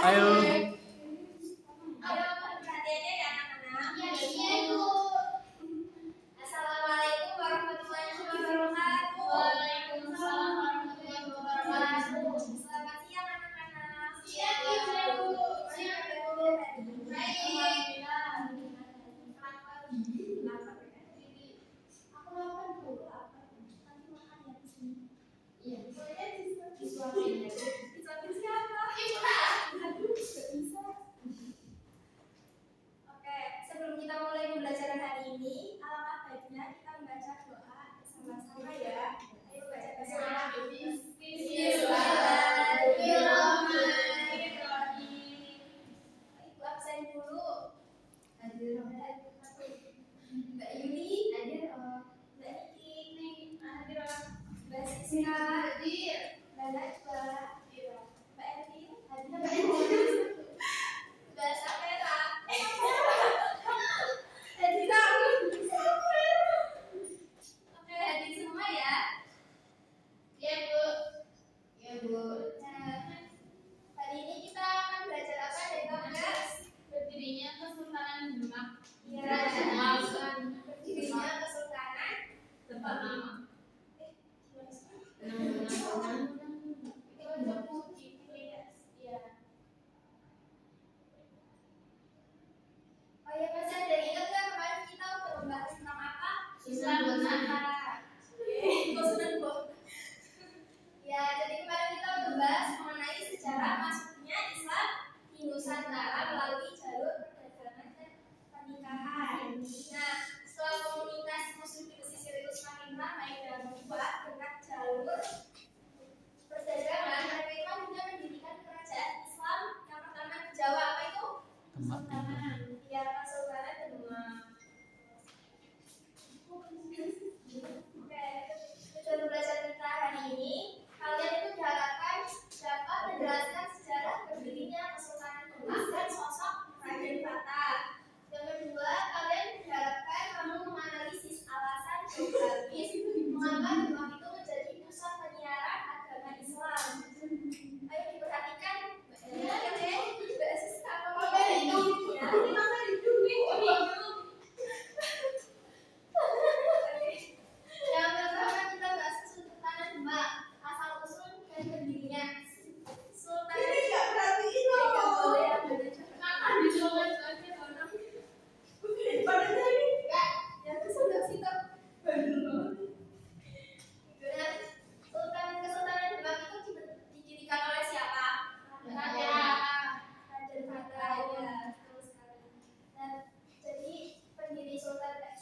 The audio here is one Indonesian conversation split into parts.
Ayo. Perhatiannya ya anak-anak. Iya, Bu. Assalamualaikum warahmatullahi wabarakatuh. Waalaikumsalam warahmatullahi wabarakatuh. Selamat siang anak-anak. Siang, Bu. Siang, Bu. Baik. Aku lapar dulu. Nanti makan ya di sini. Iya. Disuapin siapa? Ibu. Aduh, gak bisa. Oke, sebelum kita mulai pembelajaran hari ini, alangkah baiknya kita membaca doa bersama-sama ya. Ayo baca bersama. Bismillahirrahmanirrahim. Ibu absen dulu. Hadir. Mbak Yuli, Hadir. Mbak Niki, Hadir. Mbak Siska, Hadir. Mbak Najwa, Mbak Erwin, hadir. Mbak Sapera, hadir. Oke, hadir semua ya. Ya, Bu. Ya, Bu. Nah, hari ini kita akan belajar apa dari Bapak? Berdirinya Kesultanan Demak. Ya, Kerajaan berdirinya Kesultanan. Tempat nama. Gimana sih? Iya. Oh ya, masih ada ingat nggak kemarin kita udah membahas tentang apa? Islam Nusantara. Ya, jadi kemarin kita udah bahas mengenai sejarah masuknya Islam di Nusantara melalui jalur perdagangan dan pernikahan. Nah, setelah komunitas Muslim di pesisir itu semakin ramai dan berubah dengan jalur perdagangan, mereka itu juga mendirikan kerajaan Islam yang pertama di Jawa. Apa itu? Kesultanan. Ya, Kesultanan Demak. Oke, tujuan belajar kita hari ini, kalian itu diharapkan dapat menjelaskan sejarah berdirinya Kesultanan Demak dan sosok Raden Fatah. Yang kedua, kalian diharapkan kamu menganalisis alasan geografis mengapa Demak itu menjadi pusat penyiaran agama Islam. Ayo diperhatikan, Mbak Siska, apa itu? Ya, yang pertama kita bahas Kesultanan Demak, asal usul dan berdirinya. Sultan ini nggak perhatiin loh. Boleh ya, boleh. Makan di bawah saja orang. Padahal ini enggak, ya itu sudah kita benar. Kesultanan Demak itu didirikan oleh siapa? Raden Fatah, ya, betul sekali. Dan jadi pendiri Kesultanan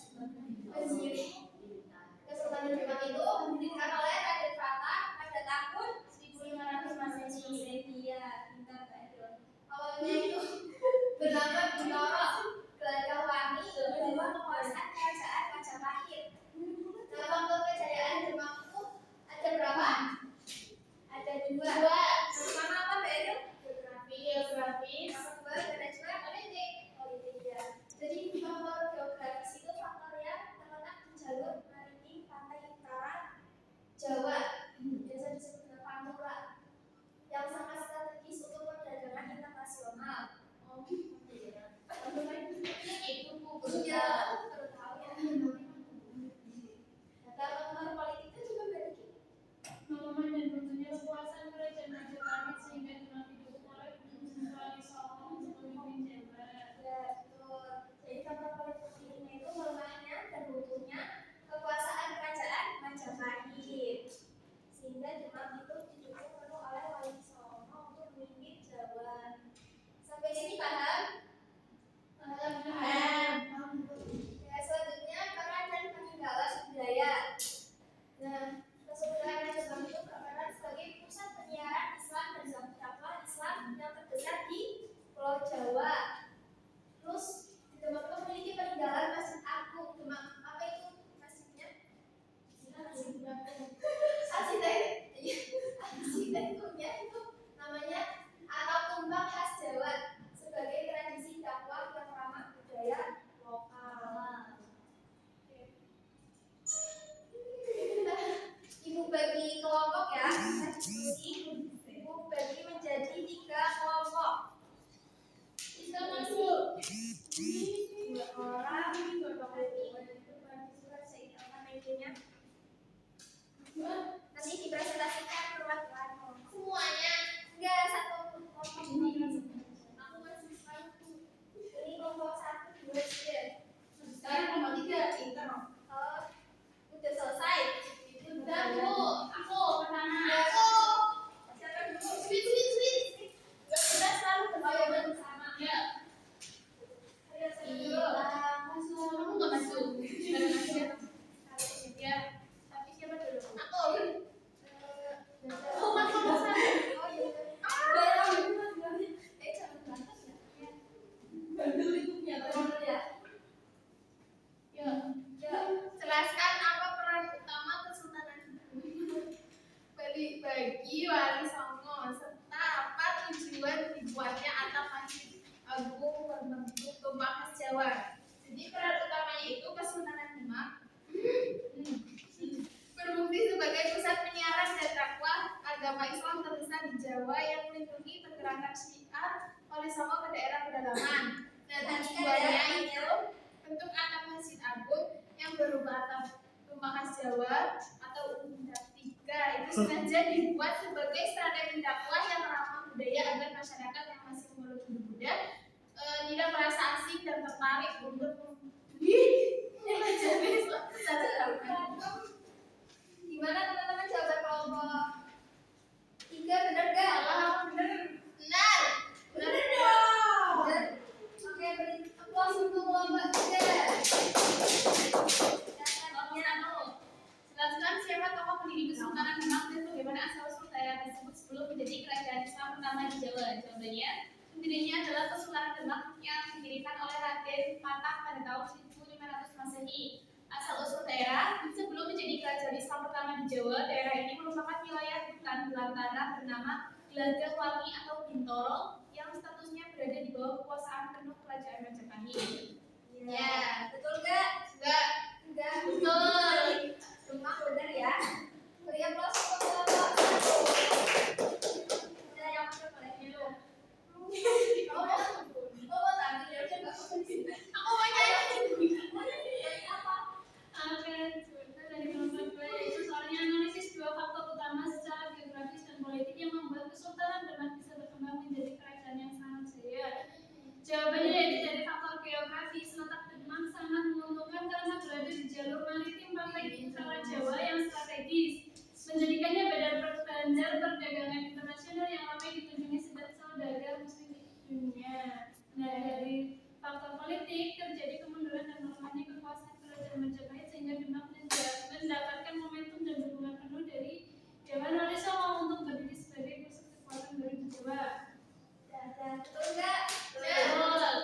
Demak itu didirikan oleh Raden Fatah pada tahun 1500 Masehi. Ya, pintar Mbak Edron. Awalnya itu bernama Bintoro Gandawani bawah kekuasaan kerajaan Majapahit. Nah, faktor kejayaan Demak itu ada berapa? Ada dua. Pertama apa Mbak Edron? Geografis. Yang kedua manajemen politik ya. Jadi faktor geografis itu faktor yang terletak di jalur maritim pantai utara Jawa, biasa disebut dengan Pantura, yang sangat strategis untuk perdagangan internasional. Oh, iya. Itu buku. Iya, baru tahu ya. Data faktor politik itu juga berarti. Pengalaman dan tentunya kekuasaan kerajaan Majapahit sehingga Demak didukung oleh Wali Songo pemimpin Jawa. Ya, betul. Jadi faktor politik ini itu melemahnya dan runtuhnya kekuasaan kerajaan Majapahit, sehingga Demak itu didukung penuh oleh Wali Songo untuk memimpin Jawa. Sampai sini paham? Ya, selanjutnya peran dan peninggalan budaya. Nah, Kesultanan Demak itu berperan sebagai pusat penyiaran Islam dan dakwah Islam yang terbesar di Pulau Jawa. Terus di Demak itu memiliki peninggalan Masjid Agung Demak. Apa itu masjidnya? Arsitekturnya itu namanya atap tumbang khas Jawa sebagai tradisi dakwah yang ramah budaya lokal. Ibu bagi kelompok ya, diskusi. Ibu bagi menjadi 3 kelompok. Agung berbentuk tumpang khas Jawa. Jadi peran utamanya itu Kesultanan Demak berfungsi sebagai pusat penyiaran dan dakwah agama Islam terbesar di Jawa yang melindungi pergerakan syiar oleh Songo ke daerah pedalaman. Dan tujuannya itu bentuk atap Masjid Agung yang berupa atap tumpang khas Jawa atau undang 3 itu sengaja dibuat sebagai strategi dakwah yang ramah budaya agar masyarakat yang masih memeluk Buddha tidak merasa asing dan tertarik untuk mempelajari Islam secara dalam. Gimana teman-teman jawaban kelompok 3 benar gak? Salah, bener. Benar. Benar dong. Oke, beri aplaus untuk kelompok 3. Jelaskan siapa tokoh pendiri Kesultanan Demak dan bagaimana asal-usul daerah tersebut sebelum menjadi kerajaan Islam pertama di Jawa. Jawabannya, pendirinya adalah Kesultanan Demak yang didirikan oleh Raden Patah pada tahun 1500 Masehi. Asal-usul daerah sebelum menjadi kerajaan Islam pertama di Jawa, daerah ini merupakan wilayah hutan belantara bernama Gelagah Wangi atau Bintoro yang statusnya berada di bawah kekuasaan penuh kerajaan Majapahit. Ya, betul gak? Enggak. Enggak. Betul. Demak benar ya. Beri aplaus untuk kelompok 1. Udah yang masuk boleh minum. Oh, tadi ya coba. Aku mau nyanyi. Apa? Oke, sebentar dari kelompok 2 yaitu soalnya analisis 2 faktor utama secara geografis dan politik yang membuat Kesultanan Demak bisa berkembang menjadi kerajaan yang sangat jaya. Jawabannya yaitu dari faktor geografis. Letak Demak sangat menguntungkan karena berada di jalur maritim pantai utara Jawa yang strategis, menjadikannya medan berselancar perdagangan internasional yang ramai dikunjungi saudagar muslim di dunia. Nah, dari faktor politik terjadi kemunduran dan melemahnya kekuasaan kerajaan Majapahit sehingga Demak mendapatkan momentum dan dukungan penuh dari Dewan Wali Songo untuk berdiri sebagai pusat kekuatan baru di Jawa. Betul nggak? Betul.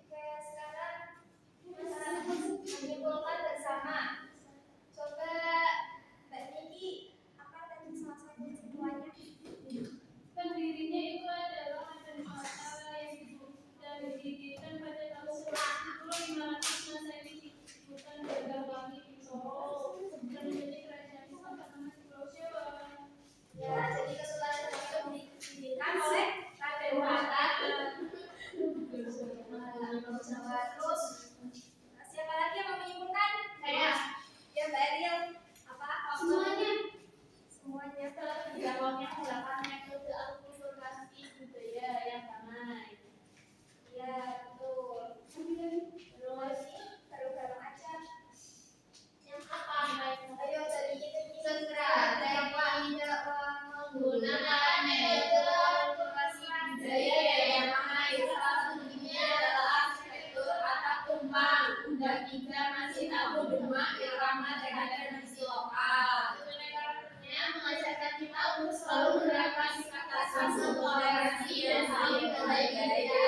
Kayak sekarang masalah menyimpulkan bersama. Coba Mbak Niki, apa tadi salah satu kesimpulannya? Pendirinya itu adalah Aden Fatah yang didirikan pada tahun 1500 Masehi, bukan Gagah di Solo, dan menjadi kerajaan Islam pertama di Pulau Jawa. Ya, jadi kesultanan itu didirikan oleh Raden Fatah. Terus siapa lagi yang mau menyimpulkan? Saya. Ya, Mbak Ariel. Apa? Semuanya. Telah terjawabnya adalah metode akulturasi budaya yang damai. Ya, betul. Terus baru-baru aja. Yang apa? Ayo dari Segera tidak menggunakan metode akulturasi budaya yang damai. Salah satunya adalah arsitektur atap tumpang. Udah tiga masih tahu demak irama dengan tradisi lokal. Mengajarkan kita untuk selalu menerapkan sikap asasi, toleransi, dan saling menghargai.